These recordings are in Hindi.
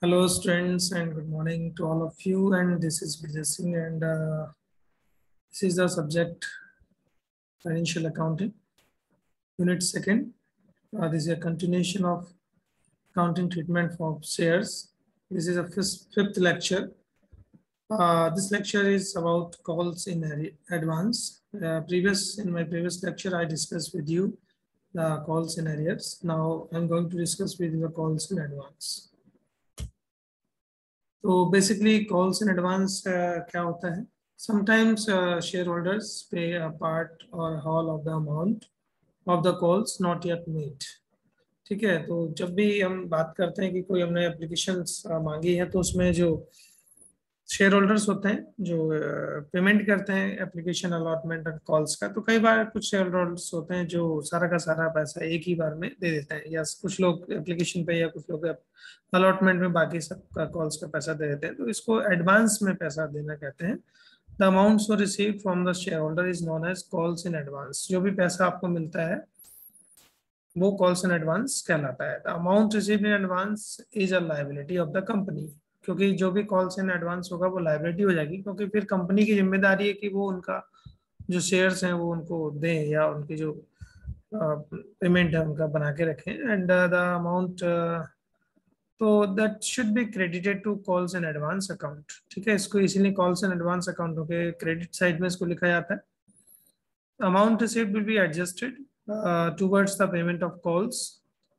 Hello, students, and good morning to all of you. And this is Vijay Singh, and this is the subject Financial Accounting, Unit Second. This is a continuation of accounting treatment for shares. This is a fifth lecture. This lecture is about calls in advance. In my previous lecture, I discussed with you the calls in arrears. Now I'm going to discuss with you the calls in advance. तो बेसिकली कॉल्स इन एडवांस क्या होता है? Sometimes shareholders pay a part or whole of the amount of the calls not yet made. ठीक है, तो जब भी हम बात करते हैं कि कोई हमने एप्लीकेशन मांगी है तो उसमें जो शेयर होल्डर्स होते हैं जो पेमेंट करते हैं एप्लीकेशन अलॉटमेंट और कॉल्स का, तो कई बार कुछ शेयर होल्डर्स होते हैं जो सारा का सारा पैसा एक ही बार में दे देते हैं, या कुछ लोग एप्लीकेशन पे या कुछ लोग अलॉटमेंट में बाकी सब का कॉल्स का पैसा दे देते हैं, तो इसको एडवांस में पैसा देना कहते हैं. The amount so receive from the shareholder is known as calls in advance. जो भी पैसा आपको मिलता है वो कॉल्स इन एडवांस कहलाता है. The amount received in advance is a liability of the company. क्योंकि जो भी कॉल्स इन एडवांस होगा वो लायबिलिटी हो जाएगी, क्योंकि फिर कंपनी की जिम्मेदारी है कि वो उनका जो शेयर्स हैं वो उनको दें या उनकी जो पेमेंट है उनका बना के रखें. एंड द अमाउंट तो that should be credited to calls in advance account. ठीक है, इसको इसीलिए कॉल्स इन एडवांस अकाउंट के क्रेडिट साइड में इसको लिखा जाता है. Amount received will be adjusted towards the payment of calls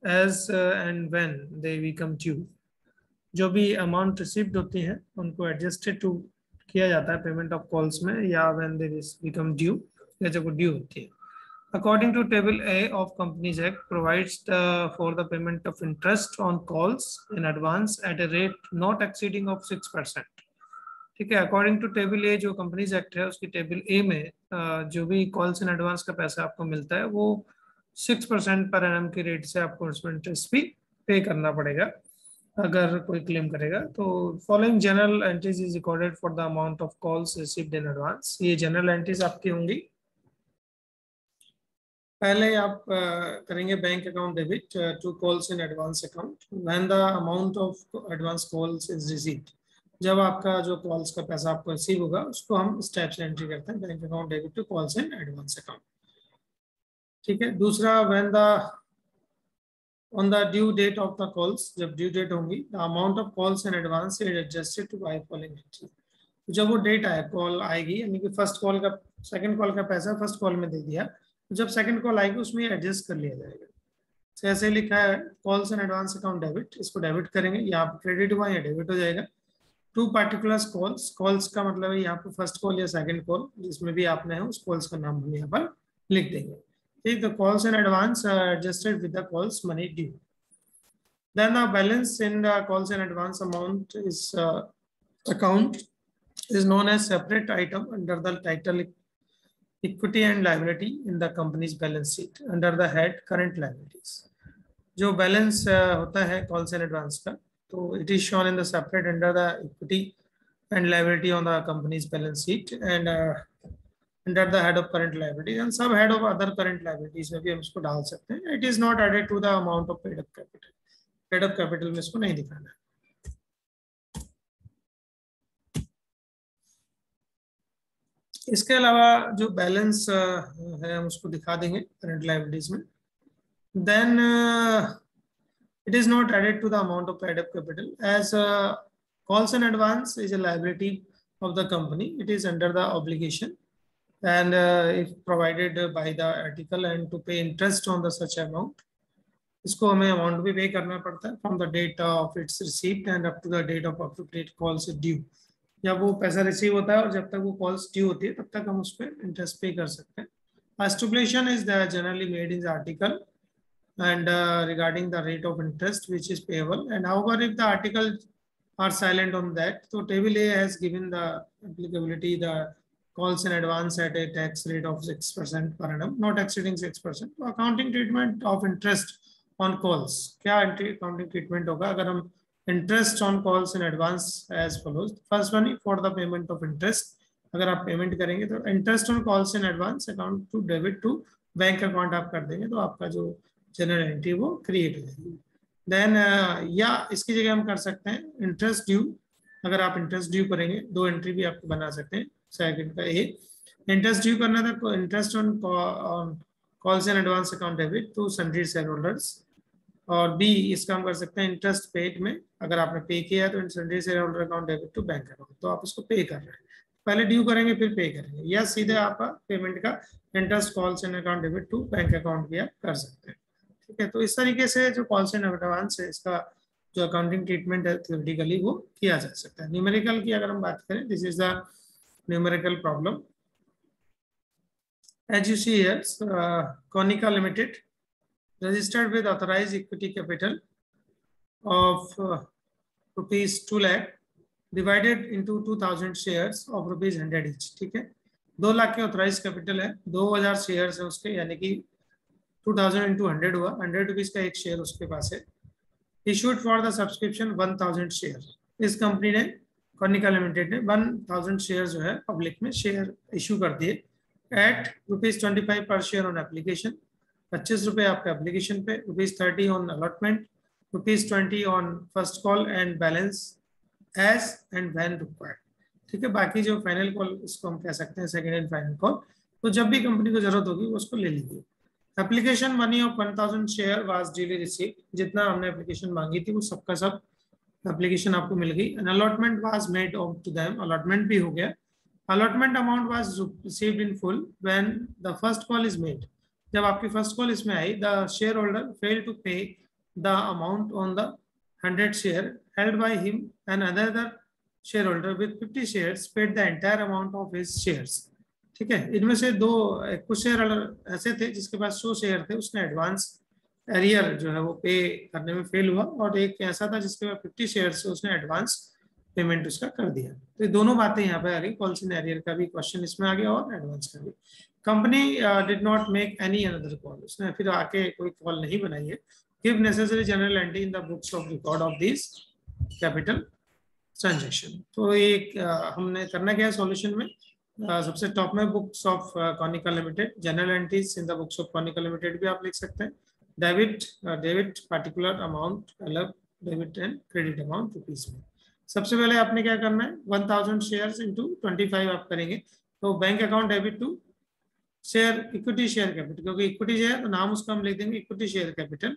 as and when they become due. जो भी अमाउंट रिसीव्ड होती है उनको एडजस्टेड टू किया जाता है पेमेंट ऑफ कॉल्स में, या व्हेन दे बिकम ड्यू, या जब वो ड्यू होती है. According to table A of companies act provides for the payment of interest on calls in advance at a rate not exceeding of 6%. ठीक है, अकॉर्डिंग टू टेबल ए जो कंपनीज एक्ट है उसकी टेबल ए में जो भी कॉल्स इन एडवांस का पैसा आपको मिलता है वो 6% पर एनम के रेट से आपको उसमें इंटरेस्ट भी पे करना पड़ेगा अगर कोई क्लेम करेगा. तो following journal entries is recorded for the amount of calls received in advance. ये जनरल एंट्रीज आपकी होंगी. पहले आप करेंगे bank account debit to calls in advance account when the amount of advance calls is received. जब आपका जो कॉल्स का पैसा आपको रिसीव होगा उसको हम इस टाइप से एंट्री करते हैं, bank account debit to calls in advance account. ठीक है, दूसरा when the on the due date of the calls, जब ड्यू डेट होंगी, the amount of calls in advance is adjusted to by following entry. जब वो डेट आए कॉल आएगी, यानी कि फर्स्ट कॉल का सेकंड कॉल का पैसा फर्स्ट कॉल में दे दिया, तो जब सेकंड कॉल आएगी उसमें एडजस्ट कर लिया जाएगा. ऐसे लिखा है calls in advance account debit, इसको डेबिट करेंगे, यहाँ पे क्रेडिट हुआ या डेबिट हो जाएगा. टू पार्टिकुलर कॉल्स, कॉल्स का मतलब है यहाँ पे फर्स्ट कॉल या सेकंड कॉल जिसमें भी आपने है उस कॉल्स का नाम हम यहाँ पर लिख देंगे. ठीक, the calls in advance are adjusted with the calls money due. Then the balance in the calls in advance amount is account is known as separate item under the title equity and liability in the company's balance sheet under the head current liabilities. जो balance होता है calls in advance का, तो it is shown in the separate under the equity and liability on the company's balance sheet and under the head of current liabilities and sub head of other current liabilities में भी हम इसको डाल सकते हैं. It is not added to the amount of paid up capital. Paid up capital में इसको नहीं दिखाना है. इसके अलावा जो बैलेंस है हम उसको दिखा देंगे करंट लायबिलिटीज में. Then it is not added to the amount of paid up capital as calls in advance is a liability of the company. It is under the obligation and if provided by the article and to pay interest on the such amount. इसको हमें अमाउंट भी पे करना पड़ता है from the date of its received and up to the date of appropriate calls due. जब वो पैसा रिसीव होता है और जब तक वो कॉल्स ड्यू होती है तब तक हम उस पर इंटरेस्ट पे कर सकते हैं. Stipulation is generally made in the article and regarding the rate of interest which is payable, and however if the article are silent on that, so table A has given the applicability the calls in advance at a tax rate of 6% per annum not exceeding 6%. तो accounting treatment of interest on calls, क्या accounting treatment होगा अगर हम interest on calls in advance as follows. First one for the payment of interest, अगर आप पेमेंट करेंगे तो interest on calls in advance account to debit to bank account आप कर देंगे तो आपका जो जनरल एंट्री वो क्रिएट हो जाएगी. देन या इसकी जगह हम कर सकते हैं इंटरेस्ट ड्यू। अगर आप इंटरेस्ट ड्यू करेंगे, दो एंट्री भी आपको बना सकते हैं। सेकंड का ए, इंटरेस्ट ड्यू करना था, interest on calls and advance account debit to sundry shareholders. और बी, इसका हम कर सकते हैं इंटरेस्ट पेड में, अगर आपने पे किया है तो sundry shareholder account debit to bank account, तो आप उसको पे कर रहे हैं, पहले ड्यू करेंगे फिर पे करेंगे, या सीधे आपका पेमेंट का interest calls and account debit to bank account भी आप कर सकते हैं। ठीक है, तो इस तरीके से जो कॉल्स एंड एडवांस है, इसका जो अकाउंटिंग ट्रीटमेंट है थ्योरेटिकली वो किया जा सकता है। न्यूमेरिकल की अगर हम बात करें, this is the numerical problem. As you see here, Konica Limited registered with authorized equity capital of rupees 2 lakh divided into 2000 shares of rupees 100 each। ठीक है, 2 लाख के ऑथराइज कैपिटल है, 2000 शेयर्स है उसके, यानी कि 2000 into 100 हुआ, 100 रुपीज का एक शेयर उसके पास है। Issued for the subscription 1000 share. इस कंपनी ने, कॉनिका लिमिटेड ने 1000 शेयर जो है पब्लिक में शेयर इशू कर दिए एट ₹25 पर शेयर ऑन एप्लीकेशन। 25 रुपए आपका एप्लीकेशन पे, ₹30 on allotment, ₹20 on first call and balance as and when required. ठीक है, बाकी जो फाइनल कॉल, इसको हम कह सकते हैं सेकेंड एंड फाइनल कॉल, तो जब भी कंपनी को जरूरत होगी वो उसको ले लीजिए। Application money of 1000 share was duly received. जितना हमने एप्लीकेशन मांगी थी वो सबका सब एप्लीकेशन आपको मिल गई। An allotment was made of to them, allotment भी हो गया। Allotment amount was received in full when the first call is made. जब आपकी फर्स्ट कॉल इसमें आई, the shareholder fail to pay the amount on the 100 share held by him, and another shareholder with 50 shares paid the entire amount of his shares। ठीक है, इनमें से दो, कुछ शेयर होल्डर ऐसे थे जिसके पास 100 शेयर थे, उसने एडवांस एरियर जो है वो पे करने में फेल हुआ, और एक ऐसा था जिसके पास 50 शेयर से उसने एडवांस पेमेंट उसका कर दिया। तो ये दोनों बातें यहाँ पे आ गई, कॉल्स इन एरियर का भी क्वेश्चन इसमें आ गया और एडवांस का भी। Company did not make any another call, उसने फिर आके कोई कॉल नहीं बनाई है। Give necessary general entry in the books of record of this capital transaction. तो एक हमने करना क्या है सॉल्यूशन में, सबसे टॉप में books of Konica limited, general entries in the books of Konica limited भी आप लिख सकते हैं। डेबिट पार्टिकुलर अमाउंट अलग, debit and credit amount rupees में। सबसे पहले आपने क्या करना है, 1000 शेयर्स इंटू 25 आप करेंगे, तो bank account debit to share equity share capital, क्योंकि इक्विटी शेयर तो नाम उसका हम लिख देंगे equity share capital.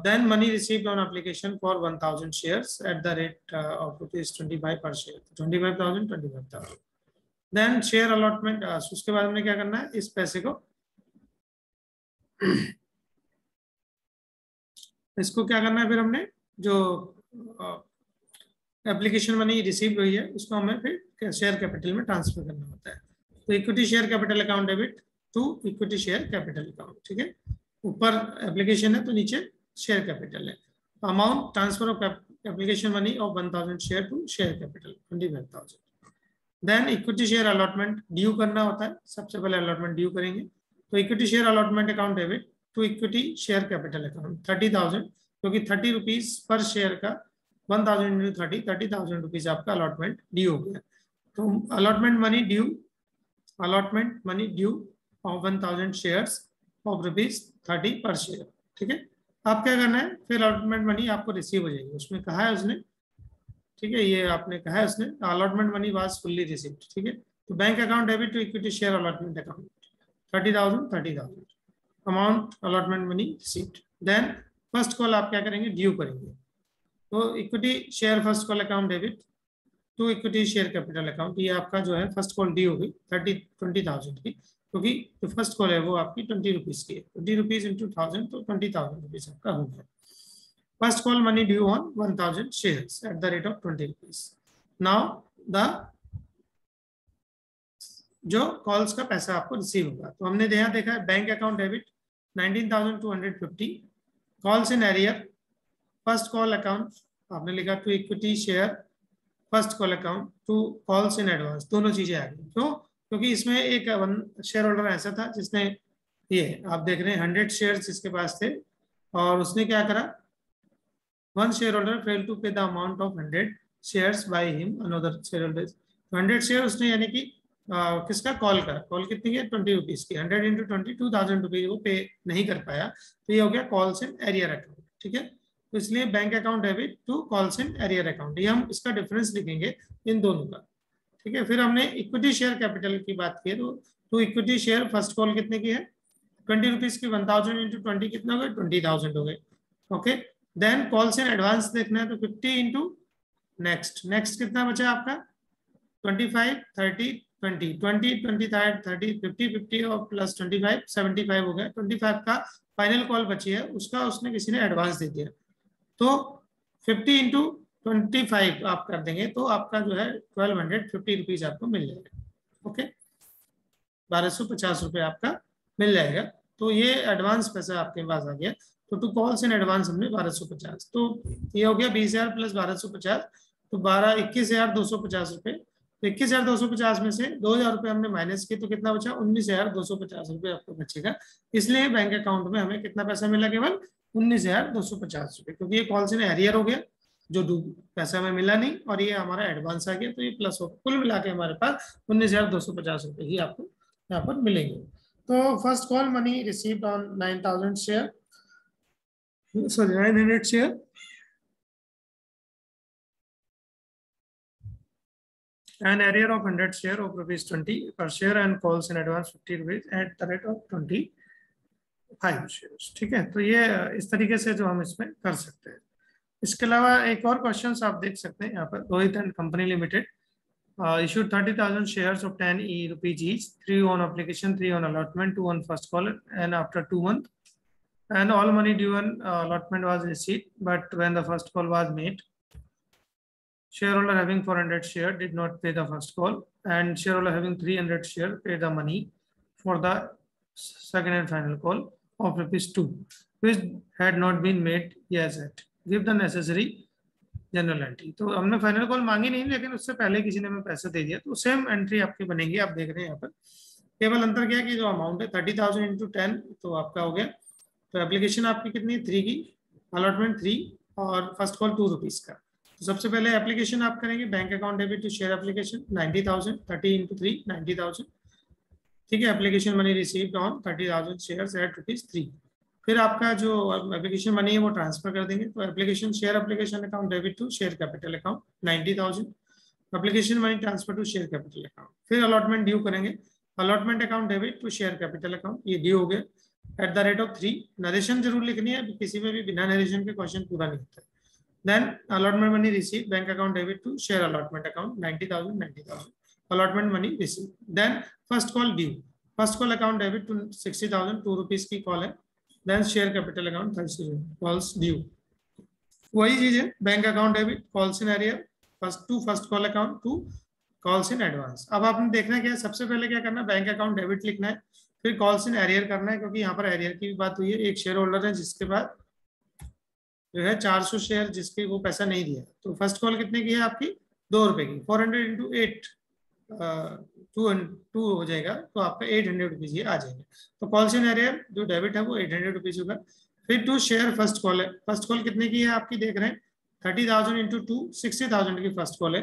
Then money received on application for 1000 shares at the rate of ₹25 per share, 25,000। Then share allotment, उसके बाद हमने क्या करना है, इस पैसे को इसको क्या करना है, फिर हमने जो एप्लीकेशन मनी रिसीव हुई है उसको हमें फिर शेयर कैपिटल में ट्रांसफर करना होता है। तो equity share capital account debit to equity share capital account. ठीक है, ऊपर एप्लीकेशन है तो नीचे शेयर कैपिटल है। Amount transfer of application money of 1000 share to share capital 25,000। Then equity share allotment due करना होता है, सबसे पहले अलॉटमेंट ड्यू करेंगे, तो equity share allotment account debit to equity share capital account 30,000, क्योंकि 30 रुपीज पर शेयर का 1000 इंटू 30,000 रुपीज आपका अलॉटमेंट ड्यू हो गया। तो allotment money due of 1000 shares of ₹30 पर शेयर। ठीक है, आप क्या करना है, फिर अलॉटमेंट मनी आपको रिसीव हो जाएगी, उसमें कहा है उसने, ठीक है, ये आपने कहा है उसने, allotment money was fully received. ठीक है, तो bank account debit to equity share allotment account 30,000 amount allotment money received. Then first call आप क्या करेंगे, ड्यू करेंगे, तो equity share first call account debit to equity share capital account, ये आपका जो है फर्स्ट कॉल ड्यू होगी 20,000 की, क्योंकि जो फर्स्ट कॉल है वो आपकी 20 रुपीज की है, 20 रुपीज इंटू 1000 तो 20,000 रुपीज आपका हो गया। First call money due on 1000 shares at the rate of 20 rupees. Now the जो कॉल्स का पैसा आपको रिसीव होगा, तो हमने यहाँ देखा है bank account debit 19,250, calls in arrear first call account आपने लिखा to equity share first call account to calls in advance, दोनों चीजें आ गई। क्यों, क्योंकि इसमें एक शेयर होल्डर ऐसा था जिसने, ये आप देख रहे हैं 100 शेयर जिसके पास थे, और उसने क्या करा, one shareholder fail to pay the amount of 100 shares by him another shareholder. 100 share उसने, यानी कि किसका, कॉल का, कॉल कितनी है 20 रुपीज की, 100 इंटू 20 2,000 रुपीज वो पे नहीं कर पाया, तो ये हो गया कॉल्स इन एरियर अकाउंट। ठीक है। तो इसलिए bank account debit to calls in arrear account, ये हम इसका डिफरेंस लिखेंगे इन दोनों का, ठीक है। फिर हमने इक्विटी शेयर कैपिटल की बात की है, तो इक्विटी शेयर फर्स्ट कॉल कितने की है, 20 रुपीज की, 1000 इंटू 20 कितना हो गए, 20,000 हो गए, okay. Then calls in advance देखना है तो 50 इंटू नेक्स्ट कितना बचा आपका, 25 30 20 20 25 30 50 50 और प्लस 25 75 हो गया। 25 का फाइनल कॉल बची है, उसका उसने किसी ने एडवांस दे दिया, तो 50 इंटू 25 आप कर देंगे तो आपका जो है 1250 रुपीज आपको मिल जाएगा, ओके। 1250 रुपये आपका मिल जाएगा। तो ये एडवांस पैसा आपके पास आ गया। तो टू कॉल्स इन एडवांस हमने 1250, तो ये हो गया 20,000 प्लस 1250, तो 21,250 रुपये। तो 21,250 में से 2,000 रुपये हमने माइनस किए तो कितना बचा, 19,250 रुपये आपको बचेगा। इसलिए बैंक अकाउंट में हमें कितना पैसा मिला, केवल 19,250 रुपये, क्योंकि ये कॉल्स इन एरियर हो गया, जो पैसा हमें मिला नहीं, और ये हमारा एडवांस आ गया, तो ये प्लस हो, कुल मिला के हमारे पास 19,250 रुपये ही आपको यहाँ पर मिलेंगे। तो first call money received on 9,000 share, sorry 900 share, an arrear of 100 share of rupees 20 per share and calls in advance 50 rupees at the rate of 25 shares, ठीक है। तो ये इस तरीके से जो हम इसमें कर सकते हैं। इसके अलावा एक और क्वेश्चन आप देख सकते हैं यहाँ पर, Rohit and company limited issued 30,000 shares of 10 rupees each, 3 on application, 3 on allotment, 2 on first call, and after 2 months, and all money due on allotment was received, but when the first call was made, shareholder having 400 share did not pay the first call, and shareholder having 300 share paid the money for the second and final call of ₹2, which had not been made as yet. Give the necessary general entry. तो हमने फाइनल कॉल मांगी नहीं, लेकिन उससे पहले किसी ने हमें पैसा दे दिया, तो सेम एंट्री आपकी बनेगी। आप देख रहे हैं यहाँ पर केवल अंतर क्या है कि जो अमाउंट है 30,000 इंटू 10 तो आपका हो गया। तो एप्लीकेशन आपकी कितनी, 3 की, अलॉटमेंट 3 और फर्स्ट कॉल 2 रुपीज का। तो सबसे पहले एप्लीकेशन आप करेंगे bank account debit to share application 90,000, 30 into 3 90,000, ठीक है। Application money received on 30,000 shares at ₹3। फिर आपका जो एप्लीकेशन मनी है वो ट्रांसफर कर देंगे। तो application share application account debit to share capital account 90,000, application money transfer to share capital account. फिर अलॉटमेंट ड्यू करेंगे, allotment account debit to share capital account, ये ड्यू हो गया at the rate of 3। Narration जरूर लिखनी है, किसी में भी बिना नरेशन के क्वेश्चन पूरा नहीं होता है। Then allotment money receive bank account debit to share allotment account 90,000 90,000, allotment money receive. Then first call due, first call account debit to 60,000, 2 रुपीज की कॉल है। Then share capital account 30,000, calls due. वही चीज है, bank account debit, calls in arrear, first call account, 2 calls in advance. अब आपने देखना क्या है, सबसे पहले क्या करना है, बैंक अकाउंट डेबिट लिखना है, फिर कॉल्स इन एरियर करना है, क्योंकि यहाँ पर एरियर की भी बात हुई है। एक शेयर होल्डर है जिसके बाद जो है 400 शेयर, जिसके वो पैसा नहीं दिया। तो फर्स्ट कॉल कितने की है आपकी, 2 रुपए की, 400 इंटू 8 2 हो जाएगा, तो आपका 800 रुपीज ये आ जाएंगे। तो कॉल्स इन एरियर जो डेबिट है वो 800 रुपीज होगा। फिर टू शेयर फर्स्ट कॉल है, फर्स्ट कॉल कितने की है आपकी देख रहे हैं, 30,000 इंटू 2 60,000 की फर्स्ट कॉल है।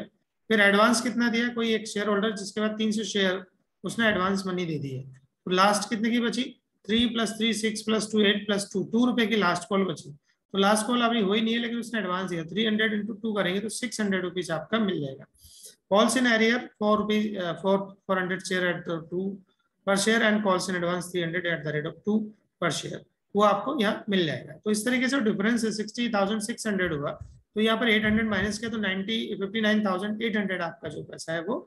फिर एडवांस कितना दिया, कोई एक शेयर होल्डर जिसके बाद 300 शेयर, उसने एडवांस मनी दे दी है। तो लास्ट कितने की बची, 3 + 3 6 + 2 8 + 2 रुपए की लास्ट कॉल बची। तो लास्ट कॉल अभी हुई नहीं है, लेकिन उसने एडवांस दिया, 300 इंटू 2 करेंगे तो 600 रुपीज आपका मिल जाएगा। Calls in arrear 400 share at the 2 per share and calls in advance 300 at the rate of 2 per share, वो आपको यहाँ मिल जाएगा। तो इस तरीके से डिफरेंस 60,600 हुआ, तो यहाँ पर 800 माइनस किया तो 59,800 आपका जो पैसा है वो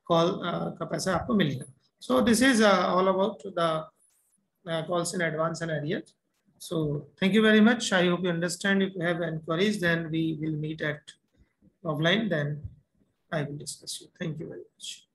कॉल का पैसा आपको मिलेगा। So this is all about the calls in advance and arrear. So thank you very much. I hope you understand. If you have inquiries, then we will meet at offline. Then I will discuss you. Thank you very much.